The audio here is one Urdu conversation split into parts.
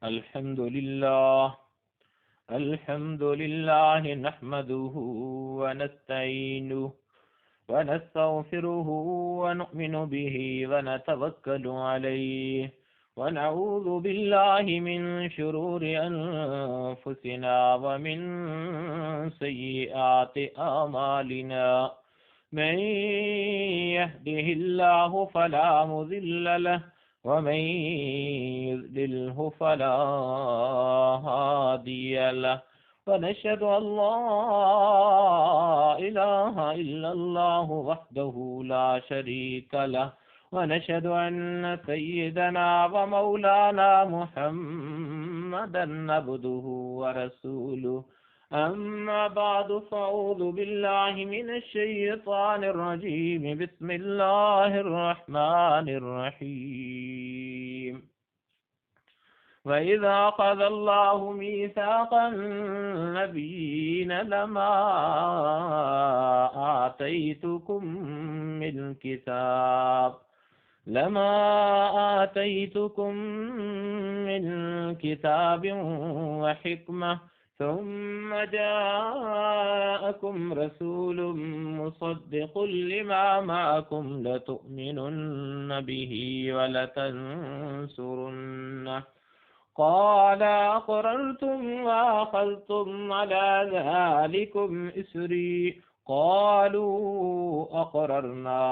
الحمد لله نحمده ونستعينه ونستغفره ونؤمن به ونتوكل عليه ونعوذ بالله من شرور أنفسنا ومن سيئات أعمالنا من يهده الله فلا مضل له ومن يضلله فلا هادي له ونشهد أن لا إله إلا الله وحده لا شريك له ونشهد أن سيدنا ومولانا محمدا عبده ورسوله أما بعد فأعوذ بالله من الشيطان الرجيم بسم الله الرحمن الرحيم وإذا أخذ الله ميثاق النبيين لما آتيتكم من كتاب وحكمة ثم جاءكم رسول مصدق لما معكم لتؤمنن به ولتنصرنه قال أقررتم وأخذتم على ذلكم إسري قالوا أقررنا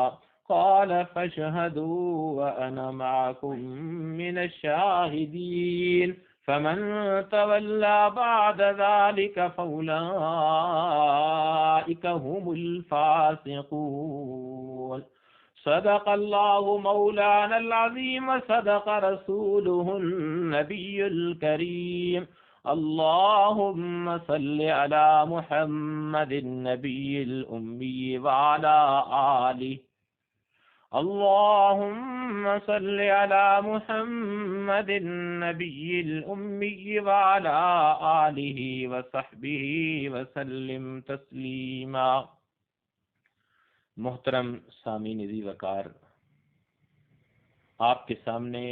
قال فاشهدوا وأنا معكم من الشاهدين فمن تولى بعد ذلك فأولئك هم الفاسقون صدق الله مولانا العظيم صدق رسوله النبي الكريم اللهم صل على محمد النبي الأمي وعلى آله اللهم صل على محمد النبي الأمي وعلى آله وصحبه وسلم تسلیما۔ محترم سامعین ذی وقار، آپ کے سامنے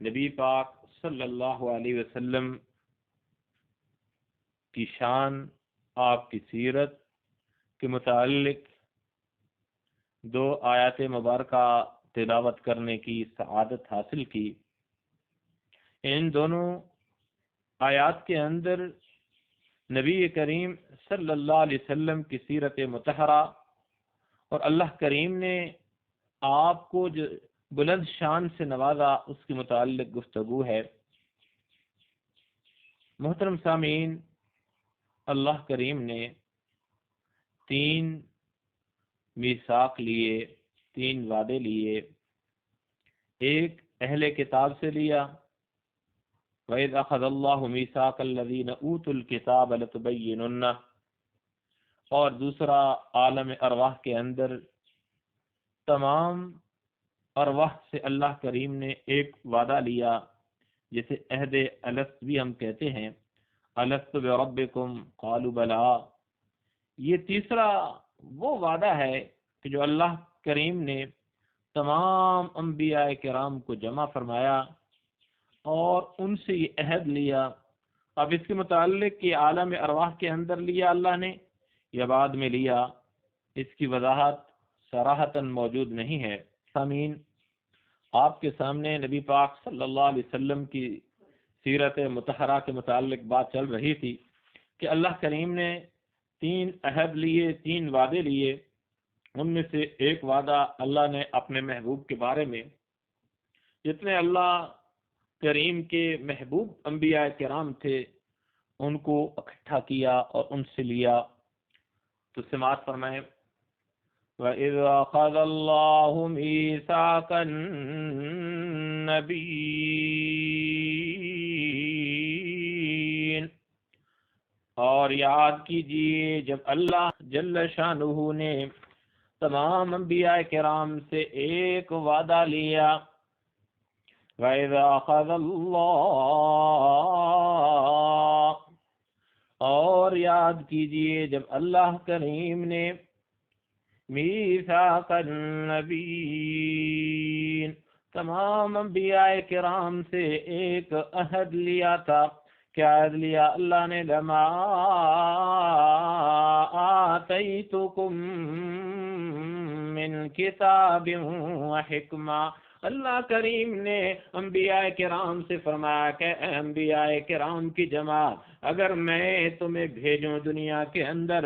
نبی پاک صلی اللہ علیہ وسلم کی شان، آپ کی سیرت کے متعلق دو آیات مبارکہ تلاوت کرنے کی سعادت حاصل کی۔ ان دونوں آیات کے اندر نبی کریم صلی اللہ علیہ وسلم کی سیرت مطہرہ اور اللہ کریم نے آپ کو جو بلند شان سے نوازا اس کے متعلق گفتگو ہے۔ محترم سامعین، اللہ کریم نے 3 میثاق لیے، 3 وعدے لیے۔ ایک اہل کتاب سے لیا، وَإِذْ أَخَذَ اللَّهُ مِيثَاقَ الَّذِينَ أُوتُوا الْكِتَابَ لَتُبَيِّنُنَّهُ، اور دوسرا عالم ارواح کے اندر تمام ارواح سے اللہ کریم نے ایک وعدہ لیا، جسے عہد الست بھی ہم کہتے ہیں، الست بربکم قالوا بلا۔ یہ تیسرا وہ وعدہ ہے کہ جو اللہ کریم نے تمام انبیاء کرام کو جمع فرمایا اور ان سے یہ عہد لیا۔ اب اس کے متعلق کہ عالم ارواح کے اندر لیا اللہ نے یا بعد میں لیا، اس کی وضاحت صراحتاً موجود نہیں ہے۔ سامعین، آپ کے سامنے نبی پاک صلی اللہ علیہ وسلم کی سیرت مطہرہ کے متعلق بات چل رہی تھی کہ اللہ کریم نے 3 عہد لیے، 3 وعدے لیے۔ ان میں سے ایک وعدہ اللہ نے اپنے محبوب کے بارے میں، جتنے اللہ کریم کے محبوب انبیاء کرام تھے ان کو اکٹھا کیا اور ان سے لیا۔ تو سماعت فرمائیں، وَإِذْ أَخَذَ اللَّهُ مِيثَاقَ النَّبِيِّينَ، اور یاد کیجئے جب اللہ جل شانہ نے تمام انبیاء کرام سے ایک وعدہ لیا۔ وَإِذْ أَخَذَ اللَّهُ، اور یاد کیجئے جب اللہ کریم نے میثاق النبیین، تمام انبیاء کرام سے ایک عہد لیا تھا. کیا عہد لیا اللہ نے؟ لما آتیتکم من کتاب و حکمہ. اللہ کریم نے انبیاء کرام سے فرمایا کہ اے انبیاء کرام کی جماعت، اگر میں تمہیں بھیجوں دنیا کے اندر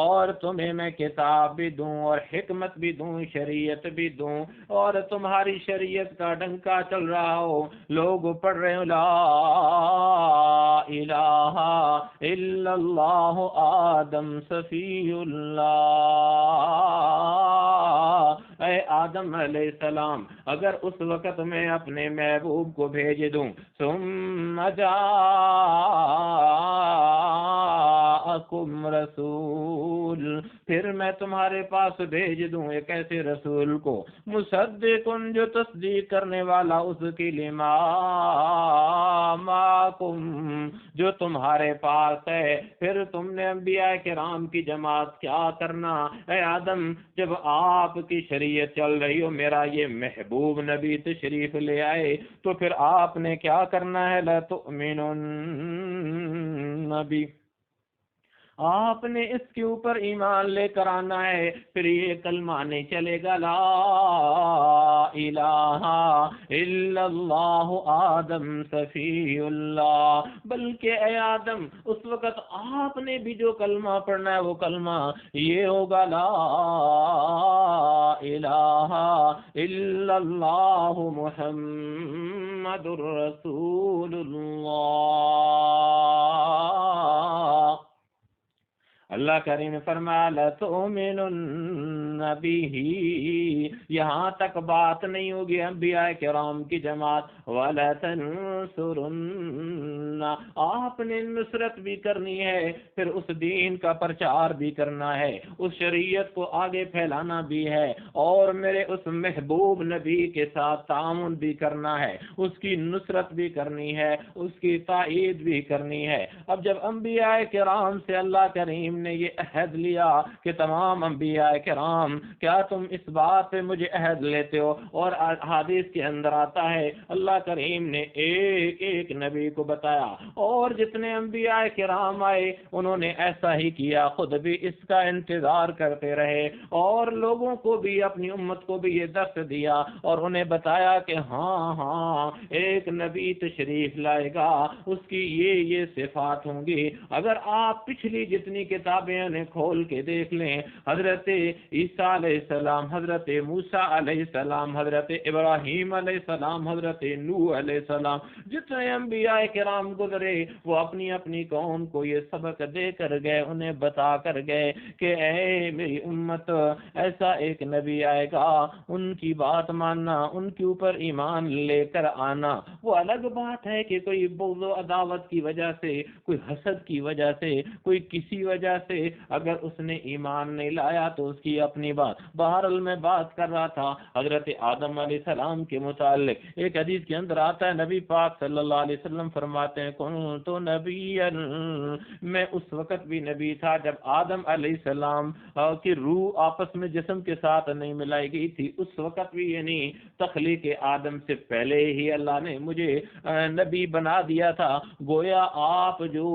اور تمہیں میں کتاب بھی دوں اور حکمت بھی دوں، شریعت بھی دوں، اور تمہاری شریعت کا ڈنکا چل رہا ہو، لوگ پڑھ رہے ہو لا الہ الا اللہ آدم صفی اللہ، اے آدم علیہ السلام اگر اس وقت میں اپنے محبوب کو بھیج دوں، ثم جاءکم رسول، پھر میں تمہارے پاس بھیج دوں ایک ایسے رسول کو، مصدق جو تصدیق کرنے والا اس کی لما معکم جو تمہارے پاس ہے. پھر تم نے انبیاء کرام کی جماعت کیا کرنا؟ اے آدم جب آپ کی شریعت چل رہی ہو، میرا یہ محبوب نبی تشریف لے آئے، تو پھر آپ نے کیا کرنا ہے؟ لَتُؤْمِنُنَّ بِهِ، آپ نے اس کے اوپر ایمان لے کر آنا ہے. پھر یہ کلمہ نہیں چلے گا لا الہ الا اللہ آدم صفی اللہ، بلکہ اے آدم اس وقت آپ نے بھی جو کلمہ پڑھنا ہے وہ کلمہ یہ ہوگا لا الہ الا اللہ محمد رسول اللہ. اللہ کریم نے فرمایا لَتُؤْمِنُنَّ بِهِ، یہاں تک بات نہیں ہوگی انبیاء کرام کی جماعت، وَلَتَنْصُرُنَّ، آپ نے نصرت بھی کرنی ہے، پھر اس دین کا پرچار بھی کرنا ہے، اس شریعت کو آگے پھیلانا بھی ہے، اور میرے اس محبوب نبی کے ساتھ تعاون بھی کرنا ہے، اس کی نصرت بھی کرنی ہے، اس کی تائید بھی کرنی ہے. اب جب انبیاء کرام سے اللہ کریم نے یہ عہد لیا کہ تمام انبیاء کرام کیا تم اس بات پہ مجھے عہد لیتے ہو، اور حدیث کے اندر آتا ہے اللہ کریم نے ایک ایک نبی کو بتایا، اور جتنے انبیاء کرام آئے انہوں نے ایسا ہی کیا، خود بھی اس کا انتظار کرتے رہے، اور لوگوں کو بھی اپنی امت کو بھی یہ درس دیا اور انہیں بتایا کہ ہاں ہاں ایک نبی تشریف لائے گا، اس کی یہ صفات ہوں گی. اگر آپ پچھلی جتنی کتابیں انہیں کھول کے دیکھ لیں، حضرت عیسیٰ علیہ السلام، حضرت موسیٰ علیہ السلام، حضرت ابراہیم علیہ السلام، حضرت نوح علیہ السلام، جتنے انبیاء کرام گزرے وہ اپنی اپنی قوم کو یہ سبق دے کر گئے، انہیں بتا کر گئے کہ اے میری امت ایسا ایک نبی آئے گا، ان کی بات ماننا، ان کے اوپر ایمان لے کر آنا. وہ الگ بات ہے کہ کوئی بغض و عداوت کی وجہ سے، کوئی حسد کی وجہ سے، کوئی کسی وجہ سے اگر اس نے ایمان نہیں لایا تو اس کی اپنی بات. بہرحال میں بات کر رہا تھا حضرت آدم علیہ السلام کے متعلق. ایک حدیث کے اندر آتا ہے نبی پاک صلی اللہ علیہ وسلم فرماتے ہیں کنت نبیا، میں اس وقت بھی نبی تھا جب آدم علیہ السلام کی روح آپس میں جسم کے ساتھ نہیں ملائی گئی تھی، اس وقت بھی یعنی تخلیق آدم سے پہلے ہی اللہ نے مجھے نبی بنا دیا تھا. گویا آپ جو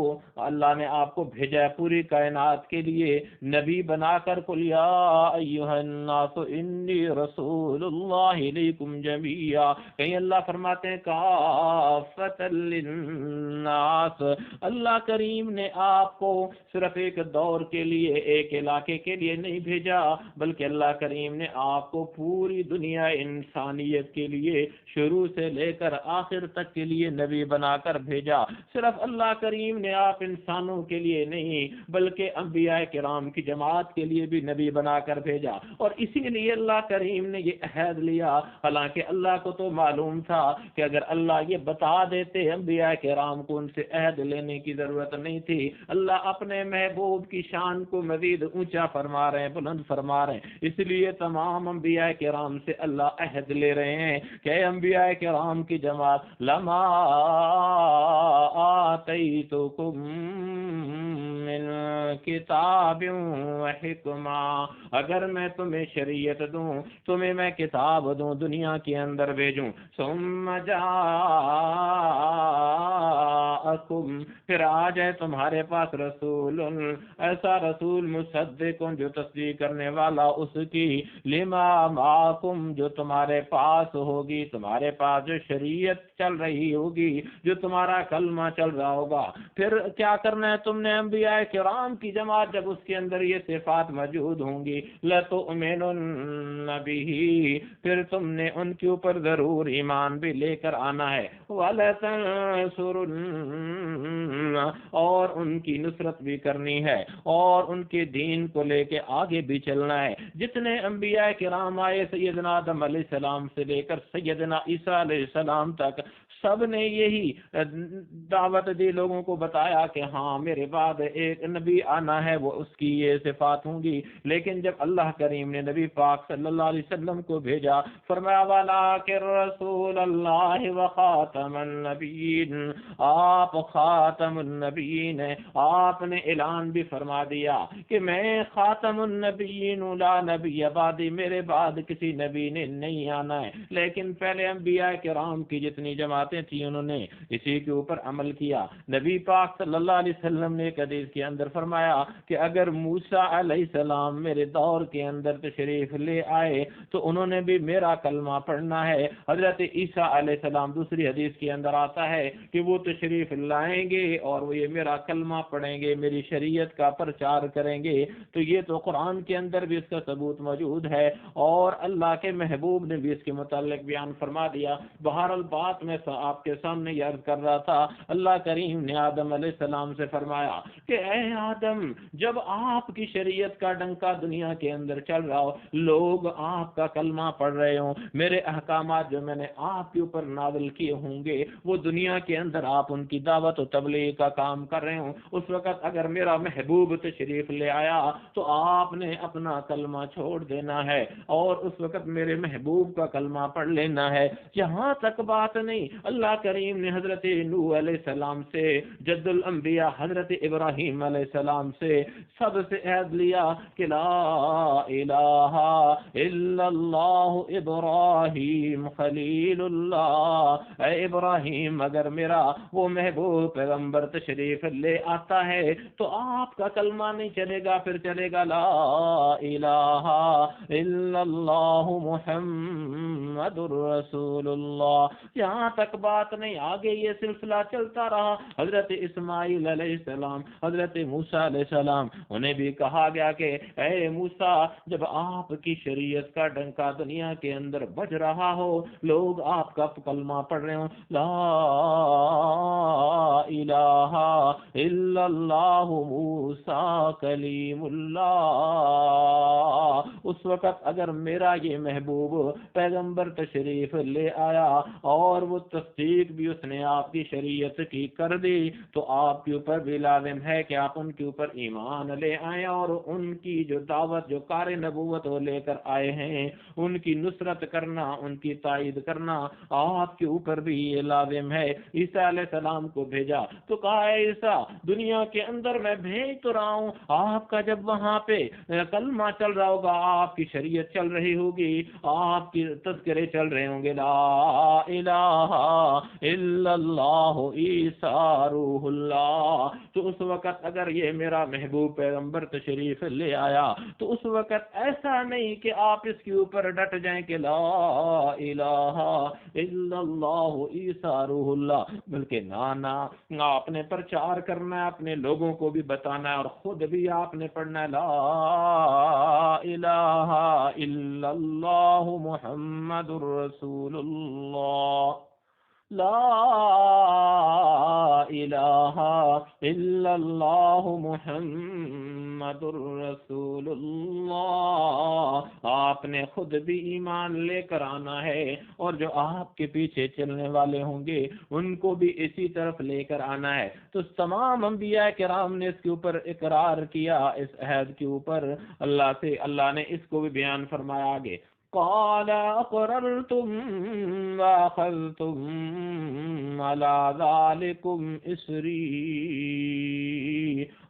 اللہ نے آپ کو بھیجا ہے پوری کائنات کے لیے نبی بنا کر، قل یا ایھا الناس انی رسول اللہ الیکم جمیعا، کہیں اللہ فرماتے ہیں کافۃ للناس، اللہ کریم نے آپ کو صرف ایک دور کے لیے، ایک علاقے کے لیے نہیں بھیجا، بلکہ اللہ کریم نے آپ کو پوری دنیا انسانیت کے لیے شروع سے لے کر آخر تک کے لیے نبی بنا کر بھیجا. صرف اللہ کریم نے آپ انسانوں کے لیے نہیں بلکہ انبیاء کرام کی جماعت کے لیے بھی نبی بنا کر بھیجا، اور اسی لیے اللہ کریم نے یہ عہد لیا. حالانکہ اللہ کو تو معلوم تھا کہ اگر اللہ یہ بتا دیتے انبیاء کرام کو ان سے عہد لینے کی ضرورت نہیں تھی. اللہ اپنے محبوب کی شان کو مزید اونچا فرما رہے ہیں، بلند فرما رہے ہیں، اس لیے تمام انبیاء کرام سے اللہ عہد لے رہے ہیں کہ اے انبیاء کرام کی جماعت لما آتیتکم من کتاب و حکمہ، اگر میں تمہیں شریعت دوں، تمہیں میں کتاب دوں، دنیا کے اندر بھیجوں، ثم جاءکم، پھر آ جائے تمہارے پاس رسول، ایسا رسول مصدق جو تصدیق کرنے والا اس کی، لما معکم، جو تمہارے پاس ہوگی، تمہارے پاس جو شریعت چل رہی ہوگی، جو تمہارا کلمہ چل رہا ہوگا، پھر کیا کرنا ہے تم نے؟ انبیاء کرام کی جماعت جب اس کے اندر یہ صفات موجود ہوں گی، لَتُؤْمِنُنَّ بِهِ، پھر تم نے ان کے اوپر ضرور ایمان بھی لے کر آنا ہے، وَلَتَنْصُرُنَّ، اور ان کی نصرت بھی کرنی ہے، اور ان کے دین کو لے کے آگے بھی چلنا ہے۔ جتنے انبیاء کرام آئے، سیدنا آدم علیہ السلام سے لے کر سیدنا عیسیٰ علیہ السلام تک، سب نے یہی دعوت دی، لوگوں کو بتایا کہ ہاں میرے بعد ایک نبی آنا ہے، وہ اس کی یہ صفات ہوں گی۔ لیکن جب اللہ کریم نے نبی پاک صلی اللہ علیہ وسلم کو بھیجا، فرمایا وَلَٰكِن رَّسُولَ اللَّهِ وَخَاتَمَ النَّبِيِّينَ، آپ خاتم النبیین ہیں، آپ نے اعلان بھی فرما دیا کہ میں خاتم النبیین لا نبی بعدی، میرے بعد کسی نبی نے نہیں آنا ہے۔ لیکن پہلے انبیاء کرام کی جتنی جماعتیں تھیں انہوں نے اسی کے اوپر عمل کیا۔ نبی پاک صلی اللہ علیہ وسلم نے ایک حدیث کے اندر فرمایا کہ اگر موسیٰ علیہ السلام میرے دور کے اندر تشریف لے آئے تو انہوں نے بھی میرا کلمہ پڑھنا ہے۔ حضرت عیسیٰ علیہ السلام دوسری حدیث کے اندر آتا ہے کہ وہ تشریف لائیں گے اور وہ یہ میرا کلمہ پڑھیں گے، میری شریعت کا پرچار کریں گے۔ تو یہ تو قرآن کے اندر بھی اس کا ثبوت موجود ہے، اور اللہ کے محبوب نے بھی اس کے متعلق بیان فرما دیا۔ بہرحال بات میں آپ کے سامنے یہ عرض کر رہا تھا، اللہ کریم نے آدم علیہ السلام سے فرمایا کہ اے آدم، جب آپ کی شریعت کا ڈنکا دنیا کے اندر چل رہا ہو، لوگ آپ کا کلمہ پڑھ رہے ہوں، میرے احکامات جو میں نے آپ کے اوپر نازل کیے ہوں گے وہ دنیا کے اندر آپ ان کی دعوت و تبلیغ کا کام کر رہے ہوں، اس وقت اگر میرا محبوب تشریف لے آیا تو آپ نے اپنا کلمہ چھوڑ دینا ہے اور اس وقت میرے محبوب کا کلمہ پڑھ لینا ہے۔ یہاں تک بات نہیں، اللہ کریم نے حضرت نوح علیہ السلام سے، جد الانبیاء حضرت ابراہیم علیہ السلام سے، سب سے عہد لیا کہ لا الہ الا اللہ ابراہیم خلیل اللہ، اے ابراہیم اگر میرا وہ محبوب پیغمبر تشریف لے آتا ہے تو آپ کا کلمہ نہیں چلے گا، پھر چلے گا لا الہ الا اللہ محمد رسول اللہ۔ یہاں تک بات نہیں، آگے یہ سلسلہ چلتا رہا۔ حضرت اسماعیل علیہ السلام، حضرت موسیٰ علیہ السلام، انہیں بھی کہا گیا کہ اے موسیٰ، جب آپ کی شریعت کا ڈنکا دنیا کے اندر بج رہا ہو، لوگ آپ کا کلمہ پڑھ رہے ہوں، لا الہ الا اللہ موسیٰ کلیم اللہ، اس وقت اگر میرا یہ محبوب پیغمبر تشریف لے آیا اور وہ تصدیق بھی اس نے آپ کی شریعت کی کر دی تو آپ کے اوپر بھی لازم ہے کہ آپ ان کے اوپر ایمان لے آئیں، اور ان کی جو دعوت، جو کار نبوت وہ لے کر آئے ہیں، ان کی نصرت کرنا، ان کی تائید کرنا آپ کے اوپر بھی یہ لازم ہے۔ عیسیٰ علیہ السلام کو بھیجا تو کہا اے عیسیٰ، دنیا کے اندر میں بھیج تو رہا ہوں، آپ کا جب وہاں پہ کلمہ چل رہا ہوگا، آپ کی شریعت چل رہی ہوگی، آپ کی تذکرے چل رہے ہوں گے، لا الہ الا اللہ عیسیٰ روح اللہ، تو اس وقت اگر یہ میرا محبوب پیغمبر تشریف لے آیا تو اس وقت ایسا نہیں کہ آپ اس کے اوپر ڈٹ جائیں کہ لا الہ الا اللہ عیسیٰ روح اللہ، بلکہ نانا آپ نے پرچار کرنا ہے، اپنے لوگوں کو بھی بتانا ہے، اور خود بھی آپ نے پڑھنا ہے لا الہ الا اللہ محمد رسول اللہ، لا الہ الا اللہ محمد رسول اللہ۔ آپ نے خود بھی ایمان لے کر آنا ہے، اور جو آپ کے پیچھے چلنے والے ہوں گے ان کو بھی اسی طرف لے کر آنا ہے۔ تو تمام انبیاء کرام نے اس کے اوپر اقرار کیا، اس عہد کے اوپر اللہ سے، اللہ نے اس کو بھی بیان فرمایا آگے، قال اقررتم واخذتم علی ذالکم اسری،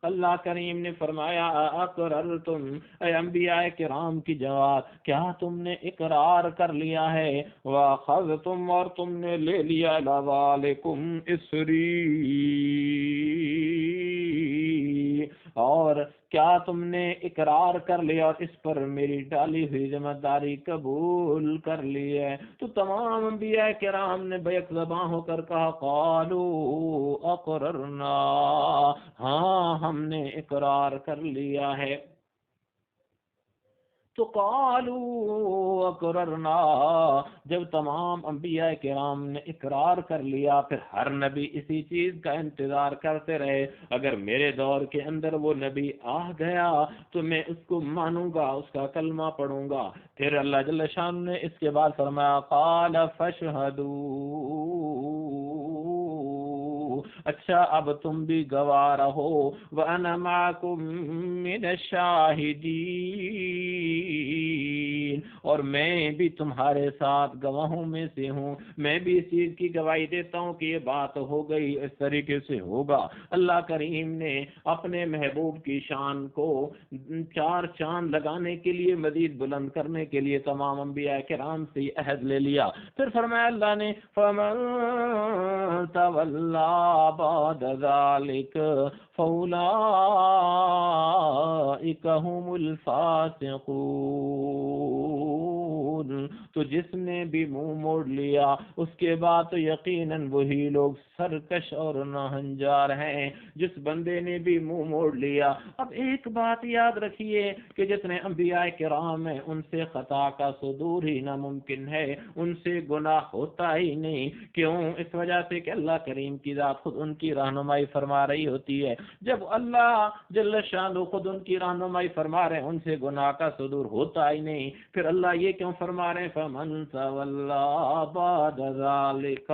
اللہ کریم نے فرمایا اقررتم، اے انبیاء کرام کی جواب، کیا تم نے اقرار کر لیا ہے، واخذتم، اور تم نے لے لیا، علی ذالکم اسری، اور کیا تم نے اقرار کر لیا اور اس پر میری ڈالی ہوئی ذمہ داری قبول کر لی ہے؟ تو تمام انبیاء کرام نے بیک زباں ہو کر کہا قالوا اقررنا، ہاں ہم نے اقرار کر لیا ہے۔ تو قالوا اقررنا، جب تمام انبیاء کرام نے اقرار کر لیا، پھر ہر نبی اسی چیز کا انتظار کرتے رہے، اگر میرے دور کے اندر وہ نبی آ گیا تو میں اس کو مانوں گا، اس کا کلمہ پڑھوں گا۔ پھر اللہ جل شان نے اس کے بعد فرمایا قال فاشهدوا، اچھا اب تم بھی گواہ رہو، وَأَنَا مَعَكُمْ مِنَ الشَّاهِدِينَ، اور میں بھی تمہارے ساتھ گواہوں میں سے ہوں، میں بھی اس چیز کی گواہی دیتا ہوں کہ یہ بات ہو گئی، اس طریقے سے ہوگا۔ اللہ کریم نے اپنے محبوب کی شان کو چار چاند لگانے کے لیے، مزید بلند کرنے کے لیے تمام انبیاء کرام سے عہد لے لیا۔ پھر فرمایا اللہ نے فَمَن تَوَلَّى بَعْدَ ذَلِكَ فَأُولَئِكَ هُمُ الْفَاسِقُونَ، تو جس نے بھی منہ موڑ لیا اس کے بعد تو یقیناً وہی لوگ سرکش اور ناہنجار ہیں، جس بندے نے بھی منہ موڑ لیا۔ اب ایک بات یاد رکھیے کہ جتنے انبیاء کرام ہیں ان سے خطا کا صدور ہی ناممکن ہے، ان سے گناہ ہوتا ہی نہیں۔ کیوں؟ اس وجہ سے کہ اللہ کریم کی ذات خود ان کی رہنمائی فرما رہی ہوتی ہے۔ جب اللہ جل شانہ خود ان کی رہنمائی فرما رہے ہیں، ان سے گناہ کا صدور ہوتا ہی نہیں، پھر اللہ یہ کیوں فرما رہے ہیں فَمَن تَوَلَّى بَعْدَ ذَلِكَ،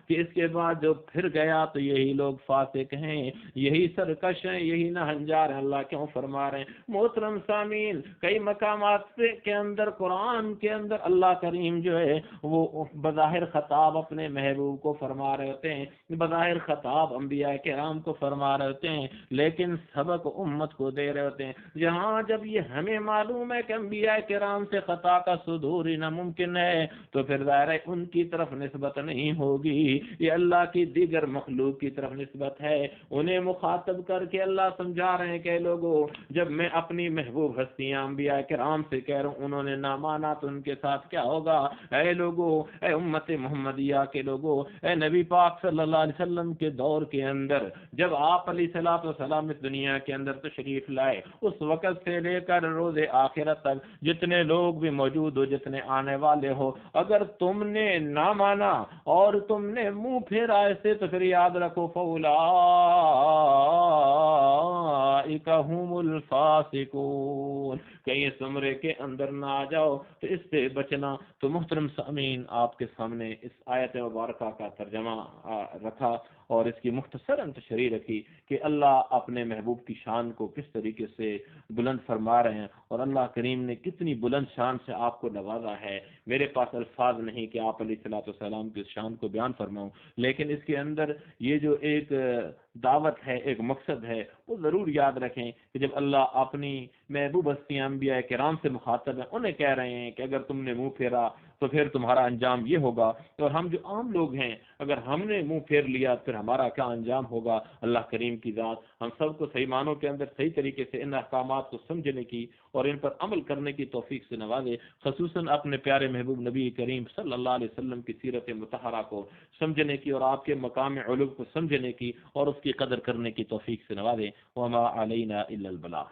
کہ اس کے بعد جو پھر گیا تو یہی لوگ فاسق ہیں، یہی سرکش ہیں، یہی ناہنجار ہیں۔ اللہ کیوں فرما رہے ہیں؟ محترم سامعین، کئی مقامات کے اندر قرآن کے اندر اللہ کریم جو ہے وہ بظاہر خطاب اپنے محبوب کو فرما رہے ہوتے ہیں، بظاہر خطاب انبیاء کرام کو فرما رہے ہوتے ہیں، لیکن سبق امت کو دے رہے ہوتے ہیں۔ جہاں جب یہ ہمیں معلوم ہے کہ انبیاء کرام سے خطا کا صدور ہی ناممکن ہے، تو پھر ظاہر ہے ان کی طرف نسبت نہیں ہوگی، یہ اللہ کی دیگر مخلوق کی طرف نسبت ہے۔ انہیں مخاطب کر کے اللہ سمجھا رہے ہیں کہ لوگوں، جب میں اپنی محبوب ہستیاں انبیاء کرام سے کہہ رہا ہوں انہوں نے نہ مانا تو ان کے ساتھ کیا ہوگا؟ اے لوگوں، اے امت محمدیہ کے لوگوں، اے نبی پاک صلی اللہ علیہ وسلم کے دور کے اندر جب آپ علیہ الصلوۃ والسلام اس دنیا کے اندر تشریف لائے، اس وقت سے لے کر روز آخرت تک جتنے لوگ بھی موجود ہو، جتنے آنے والے ہو، اگر تم نے نہ مانا اور تم نے منہ پھیرا ایسے، تو پھر یاد رکھو فَأُولَئِكَ هُمُ الْفَاسِقُونَ، کہیں اس زمرے کے اندر نہ آ جاؤ، تو اس سے بچنا۔ تو محترم سامعین، آپ کے سامنے اس آیت مبارکہ کا ترجمہ رکھا اور اس کی مختصراً تشریح رکھی کہ اللہ اپنے محبوب کی شان کو کس طریقے سے بلند فرما رہے ہیں، اور اللہ کریم نے کتنی بلند شان سے آپ کو نوازا ہے۔ میرے پاس الفاظ نہیں کہ آپ علیہ الصلوۃ والسلام کی شان کو بیان فرماؤں، لیکن اس کے اندر یہ جو ایک دعوت ہے، ایک مقصد ہے، وہ ضرور یاد رکھیں کہ جب اللہ اپنی محبوب ہستیاں انبیاء کرام سے مخاطب ہیں، انہیں کہہ رہے ہیں کہ اگر تم نے منہ پھیرا تو پھر تمہارا انجام یہ ہوگا، اور ہم جو عام لوگ ہیں اگر ہم نے منہ پھیر لیا پھر ہمارا کیا انجام ہوگا۔ اللہ کریم کی ذات ہم سب کو صحیح معنوں کے اندر صحیح طریقے سے ان احکامات کو سمجھنے کی اور ان پر عمل کرنے کی توفیق سے نوازے، خصوصاً اپنے پیارے محبوب نبی کریم صلی اللہ علیہ وسلم کی سیرت مطہرہ کو سمجھنے کی اور آپ کے مقام علو کو سمجھنے کی اور اس کی قدر کرنے کی توفیق سے نوازے۔ وما علینا الا البلاغ۔